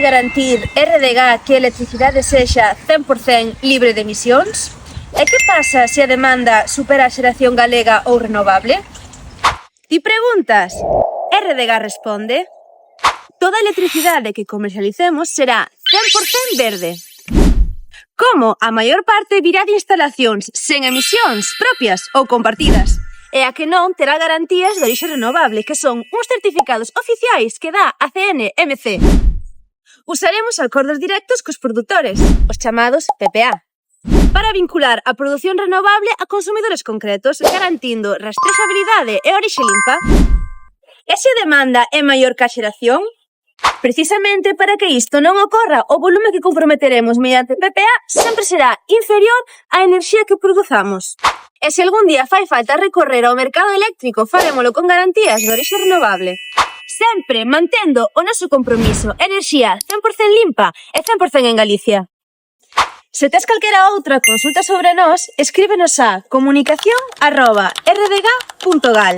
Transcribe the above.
garantir RDG que a electricidade sexa 100% libre de emisións? E que pasa se a demanda supera a xeración galega ou renovable? Ti preguntas, RDG responde: toda a electricidade que comercialicemos será 100% verde. Como a maior parte virá de instalacións sen emisións propias ou compartidas, e a que non terá garantías de orixe renovable, que son uns certificados oficiais que dá a CNMC. Usaremos acordos directos cos produtores, os chamados PPA, para vincular a produción renovable a consumidores concretos, garantindo rastrexabilidade e orixe limpa. E se a demanda é maior que a xeración? Precisamente para que isto non ocorra, o volume que comprometeremos mediante PPA sempre será inferior á enerxía que produzamos. E se algún día fai falta recorrer ao mercado eléctrico, farémolo con garantías de orixe renovable. Sempre mantendo o noso compromiso, enerxía 100% limpa e 100% en Galicia. Se tes calquera outra consulta sobre nós, escríbenos a comunicación@rdg.gal.